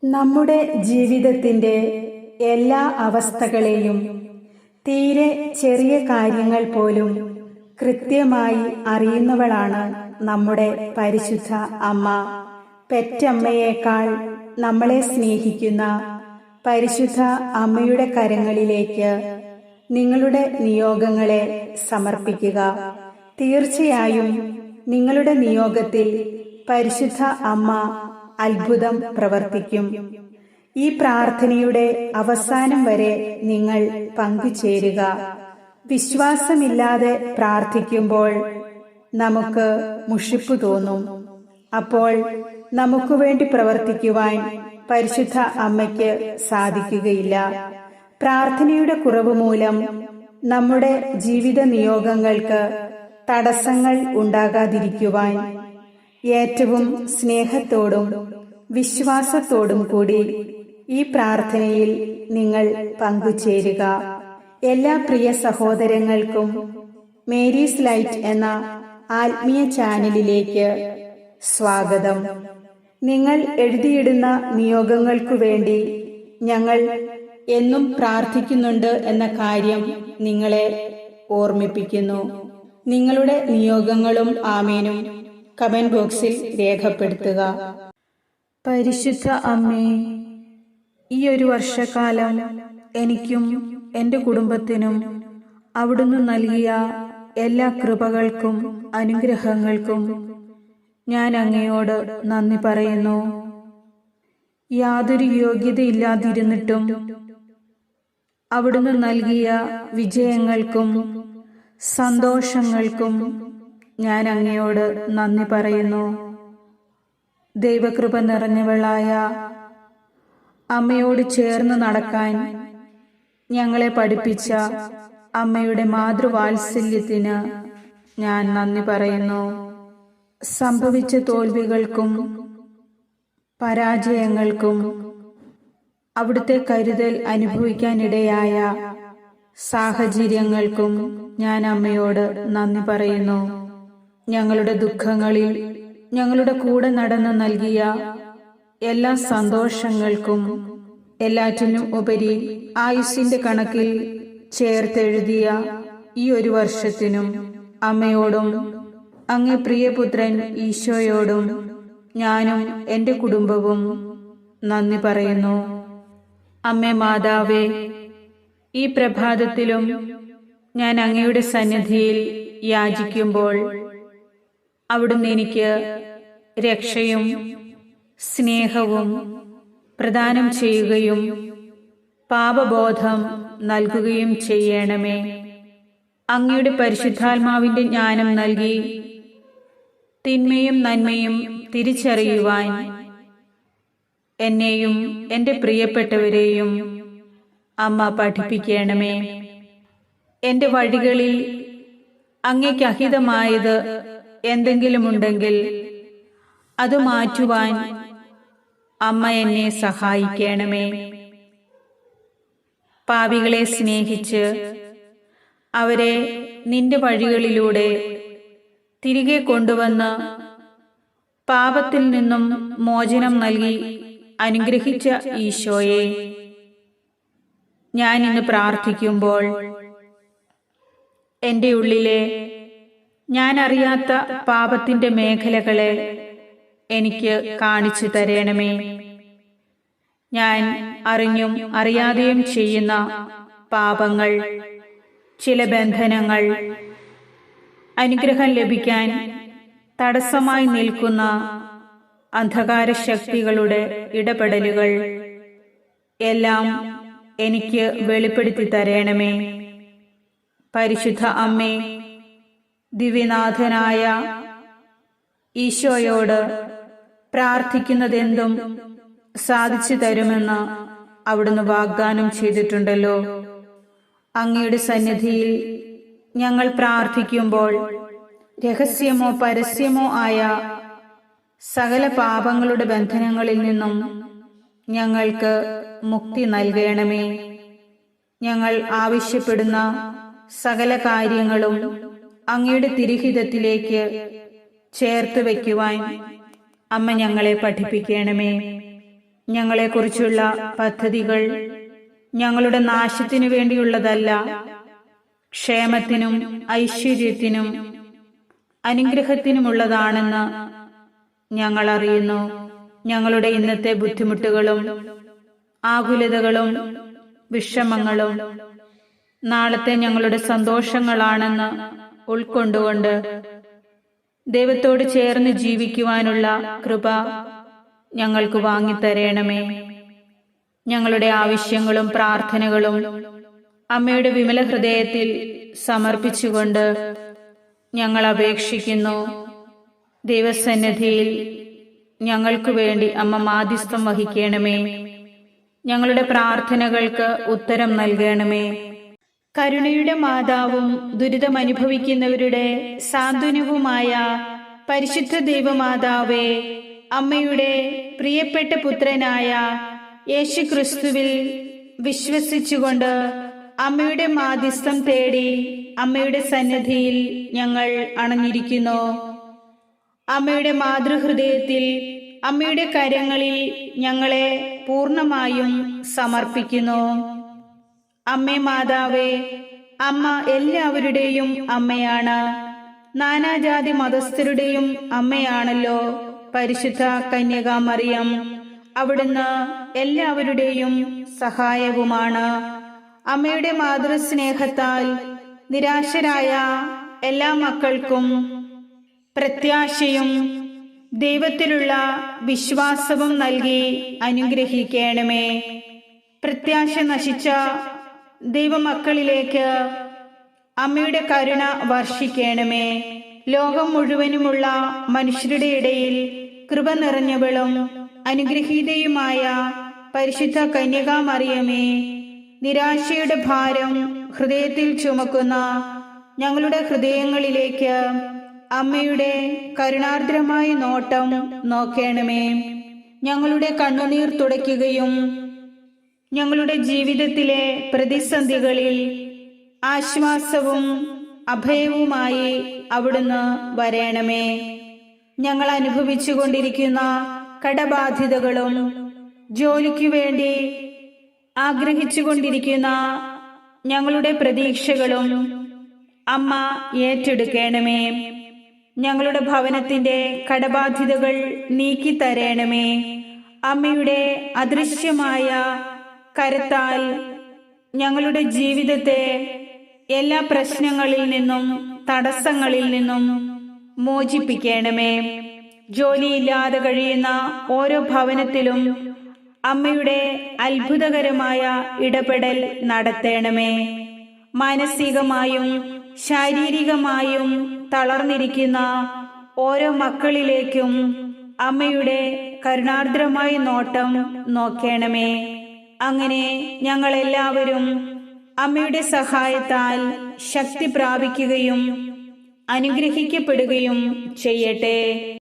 നമ്മുടെ ജീവിതത്തിൻ്റെ എല്ലാ അവസ്ഥകളെയും തീരെ ചെറിയ കാര്യങ്ങൾ പോലും കൃത്യമായി അറിയുന്നവളാണ് നമ്മുടെ പരിശുദ്ധ അമ്മ. പെറ്റമ്മയേക്കാൾ നമ്മളെ സ്നേഹിക്കുന്ന പരിശുദ്ധ അമ്മയുടെ കരങ്ങളിലേക്ക് നിങ്ങളുടെ നിയോഗങ്ങളെ സമർപ്പിക്കുക. തീർച്ചയായും നിങ്ങളുടെ നിയോഗത്തിൽ പരിശുദ്ധ അമ്മ അത്ഭുതം പ്രവർത്തിക്കും. ഈ പ്രാർത്ഥനയുടെ അവസാനം വരെ നിങ്ങൾ പങ്കുചേരുക. വിശ്വാസമില്ലാതെ പ്രാർത്ഥിക്കുമ്പോൾ നമുക്ക് മുഷിപ്പ് തോന്നും. അപ്പോൾ നമുക്ക് വേണ്ടി പ്രവർത്തിക്കുവാൻ പരിശുദ്ധ അമ്മയ്ക്ക് സാധിക്കുകയില്ല. പ്രാർത്ഥനയുടെ കുറവ് മൂലം നമ്മുടെ ജീവിത നിയോഗങ്ങൾക്ക് തടസ്സങ്ങൾ ഉണ്ടാകാതിരിക്കുവാൻ ഏറ്റവും സ്നേഹത്തോടും വിശ്വാസത്തോടും കൂടി ഈ പ്രാർത്ഥനയിൽ നിങ്ങൾ പങ്കുചേരുക. എല്ലാ പ്രിയ സഹോദരങ്ങൾക്കും മേരീസ് ലൈറ്റ് എന്ന ആത്മീയ ചാനലിലേക്ക് സ്വാഗതം. നിങ്ങൾ എഴുതിയിടുന്ന നിയോഗങ്ങൾക്കു വേണ്ടി ഞങ്ങൾ എന്നും പ്രാർത്ഥിക്കുന്നുണ്ട് എന്ന കാര്യം നിങ്ങളെ ഓർമ്മിപ്പിക്കുന്നു. നിങ്ങളുടെ നിയോഗങ്ങളും ആമേനും കമന്റ് ബോക്സിൽ രേഖപ്പെടുത്തുക. പരിശുദ്ധ അമ്മേ, ഈ ഒരു വർഷക്കാലം എനിക്കും എൻ്റെ കുടുംബത്തിനും അവിടുന്ന് നൽകിയ എല്ലാ കൃപകൾക്കും അനുഗ്രഹങ്ങൾക്കും ഞാൻ അങ്ങയോട് നന്ദി പറയുന്നു. യാതൊരു യോഗ്യതയില്ലാതിരുന്നിട്ടും അവിടുന്ന് നൽകിയ വിജയങ്ങൾക്കും സന്തോഷങ്ങൾക്കും ഞാൻ അങ്ങയോട് നന്ദി പറയുന്നു. ദൈവകൃപ നിറഞ്ഞവളായ അമ്മയോട് ചേർന്ന് നടക്കാൻ ഞങ്ങളെ പഠിപ്പിച്ച അമ്മയുടെ മാതൃവാത്സല്യത്തിന് ഞാൻ നന്ദി പറയുന്നു. സംഭവിച്ച തോൽവികൾക്കും പരാജയങ്ങൾക്കും അവിടുത്തെ കരുതൽ അനുഭവിക്കാനിടയായ സാഹചര്യങ്ങൾക്കും ഞാൻ അമ്മയോട് നന്ദി പറയുന്നു. ഞങ്ങളുടെ ദുഃഖങ്ങളിൽ ഞങ്ങളുടെ കൂടെ നടന്ന് നൽകിയ എല്ലാ സന്തോഷങ്ങൾക്കും എല്ലാറ്റിനും ഉപരി ആയുസ്സിന്റെ കണക്കിൽ ചേർത്തെഴുതിയ ഈ ഒരു വർഷത്തിനും അമ്മയോടും അങ്ങേ പ്രിയപുത്രൻ ഈശോയോടും ഞാനും എൻ്റെ കുടുംബവും നന്ദി പറയുന്നു. അമ്മേ മാതാവേ, ഈ പ്രഭാതത്തിലും ഞാൻ അങ്ങയുടെ സന്നിധിയിൽ യാചിക്കുമ്പോൾ അവിടുന്ന് എനിക്ക് രക്ഷയും സ്നേഹവും പ്രദാനം ചെയ്യുകയും പാപബോധം നൽകുകയും ചെയ്യണമേ. അങ്ങയുടെ പരിശുദ്ധാത്മാവിന്റെ ജ്ഞാനം നൽകി തിന്മയും നന്മയും തിരിച്ചറിയുവാൻ എന്നെയും എൻ്റെ പ്രിയപ്പെട്ടവരെയും അമ്മ പഠിപ്പിക്കണമേ. എൻ്റെ വഴികളിൽ അങ്ങയ്ക്ക് അഹിതമായത് എന്തെങ്കിലുമുണ്ടെങ്കിൽ അത് മാറ്റുവാൻ അമ്മ എന്നെ സഹായിക്കണമേ. പാപികളെ സ്നേഹിച്ച് അവരെ നിന്റെ വഴികളിലൂടെ തിരികെ കൊണ്ടുവന്ന് പാപത്തിൽ നിന്നും മോചനം നൽകി അനുഗ്രഹിച്ച ഈശോയെ, ഞാൻ ഇന്ന് പ്രാർത്ഥിക്കുമ്പോൾ എൻ്റെ ഉള്ളിലെ ഞാൻ അറിയാത്ത പാപത്തിന്റെ മേഖലകളെ എനിക്ക് കാണിച്ചു തരണമേ. ഞാൻ അറിഞ്ഞും അറിയാതെയും ചെയ്യുന്ന പാപങ്ങൾ, ചില ബന്ധനങ്ങൾ, അനുഗ്രഹം ലഭിക്കാൻ തടസ്സമായി നിൽക്കുന്ന അന്ധകാര ശക്തികളുടെ ഇടപെടലുകൾ എല്ലാം എനിക്ക് വെളിപ്പെടുത്തി തരണമേ. പരിശുദ്ധ അമ്മേ, ദിവ്യനാഥനായ ഈശോയോട് പ്രാർത്ഥിക്കുന്നതെന്തും സാധിച്ചു തരുമെന്ന് അവിടുന്ന് വാഗ്ദാനം ചെയ്തിട്ടുണ്ടല്ലോ. അങ്ങയുടെ സന്നിധിയിൽ ഞങ്ങൾ പ്രാർത്ഥിക്കുമ്പോൾ രഹസ്യമോ പരസ്യമോ ആയ സകല പാപങ്ങളുടെ ബന്ധനങ്ങളിൽ നിന്നും ഞങ്ങൾക്ക് മുക്തി നൽകണമേ. ഞങ്ങൾ ആവശ്യപ്പെടുന്ന സകല കാര്യങ്ങളും അങ്ങയുടെ തിരുഹിതത്തിലേക്ക് ചേർത്ത് വയ്ക്കുവാൻ അമ്മ ഞങ്ങളെ പഠിപ്പിക്കണമേ. ഞങ്ങളെക്കുറിച്ചുള്ള പദ്ധതികൾ ഞങ്ങളുടെ നാശത്തിനു വേണ്ടിയുള്ളതല്ല, ക്ഷേമത്തിനും ഐശ്വര്യത്തിനും അനുഗ്രഹത്തിനുമുള്ളതാണെന്ന് ഞങ്ങൾ അറിയുന്നു. ഞങ്ങളുടെ ഇന്നത്തെ ബുദ്ധിമുട്ടുകളും ആകുലതകളും വിഷമങ്ങളും നാളത്തെ ഞങ്ങളുടെ സന്തോഷങ്ങളാണെന്ന് ഉൾക്കൊണ്ടുകൊണ്ട് ദൈവത്തോട് ചേർന്ന് ജീവിക്കുവാനുള്ള കൃപ ഞങ്ങൾക്ക് വാങ്ങിത്തരേണമേ. ഞങ്ങളുടെ ആവശ്യങ്ങളും പ്രാർത്ഥനകളും അമ്മയുടെ വിമല ഹൃദയത്തിൽ സമർപ്പിച്ചുകൊണ്ട് ഞങ്ങൾ അപേക്ഷിക്കുന്നു. ദൈവസന്നിധിയിൽ ഞങ്ങൾക്ക് വേണ്ടി അമ്മ മാധ്യസ്ഥം വഹിക്കണമേ. ഞങ്ങളുടെ പ്രാർത്ഥനകൾക്ക് ഉത്തരം നൽകണമേ. കരുണയുടെ മാതാവും ദുരിതമനുഭവിക്കുന്നവരുടെ സാന്ത്വനവുമായ പരിശുദ്ധ ദൈവമാതാവേ, അമ്മയുടെ പ്രിയപ്പെട്ട പുത്രനായ യേശുക്രിസ്തുവിൽ വിശ്വസിച്ചുകൊണ്ട് അമ്മയുടെ മാധ്യസ്ഥം തേടി അമ്മയുടെ സന്നിധിയിൽ ഞങ്ങൾ അണഞ്ഞിരിക്കുന്നു. അമ്മയുടെ മാതൃഹൃദയത്തിൽ അമ്മയുടെ കരങ്ങളിൽ ഞങ്ങളെ പൂർണ്ണമായും സമർപ്പിക്കുന്നു. അമ്മേ മാതാവേ, അമ്മ എല്ലാവരുടെയും അമ്മയാണ്. നാനാജാതി മതസ്ഥരുടെയും അമ്മയാണല്ലോ പരിശുദ്ധ കന്യകാമറിയം. അവിടുന്ന് എല്ലാവരുടെയും സഹായവുമാണ്. അമ്മയുടെ മാതൃസ്നേഹത്താൽ നിരാശരായ എല്ലാ മക്കൾക്കും പ്രത്യാശയും ദൈവത്തിലുള്ള വിശ്വാസവും നൽകി അനുഗ്രഹിക്കണമേ. പ്രത്യാശ നശിച്ച ദൈവമക്കളിലേക്ക് അമ്മയുടെ കരുണ വർഷിക്കണമേ. ലോകം മുഴുവനുമുള്ള മനുഷ്യരുടെ ഇടയിൽ കൃപ നിറഞ്ഞവളും അനുഗ്രഹീതയുമായ പരിശുദ്ധ കന്യകാമറിയമേ, നിരാശയുടെ ഭാരം ഹൃദയത്തിൽ ചുമക്കുന്ന ഞങ്ങളുടെ ഹൃദയങ്ങളിലേക്ക് അമ്മയുടെ കരുണാർദ്രമായ നോട്ടം നോക്കണമേ. ഞങ്ങളുടെ കണ്ണുനീർ തുടയ്ക്കുകയും ഞങ്ങളുടെ ജീവിതത്തിലെ പ്രതിസന്ധികളിൽ ആശ്വാസവും അഭയവുമായി അവിടുന്ന് വരണമേ. ഞങ്ങൾ അനുഭവിച്ചു കൊണ്ടിരിക്കുന്ന കടബാധ്യതകളും ജോലിക്കു വേണ്ടി ആഗ്രഹിച്ചു കൊണ്ടിരിക്കുന്ന ഞങ്ങളുടെ പ്രതീക്ഷകളും അമ്മ ഏറ്റെടുക്കണമേ. ഞങ്ങളുടെ ഭവനത്തിന്റെ കടബാധ്യതകൾ നീക്കി തരണമേ. അമ്മയുടെ അദൃശ്യമായ കരത്താൽ ഞങ്ങളുടെ ജീവിതത്തെ എല്ലാ പ്രശ്നങ്ങളിൽ നിന്നും തടസ്സങ്ങളിൽ നിന്നും മോചിപ്പിക്കണമേ. ജോലിയില്ലാതെ കഴിയുന്ന ഓരോ ഭവനത്തിലും അമ്മയുടെ അത്ഭുതകരമായ ഇടപെടൽ നടത്തണമേ. മാനസികമായും ശാരീരികമായും തളർന്നിരിക്കുന്ന ഓരോ മക്കളിലേക്കും അമ്മയുടെ കരുണാർദ്രമായ നോട്ടം നോക്കണമേ. അങ്ങനെ ഞങ്ങളെല്ലാവരും അമ്മയുടെ സഹായത്താൽ ശക്തി പ്രാപിക്കുകയും അനുഗ്രഹിക്കപ്പെടുകയും ചെയ്യട്ടെ.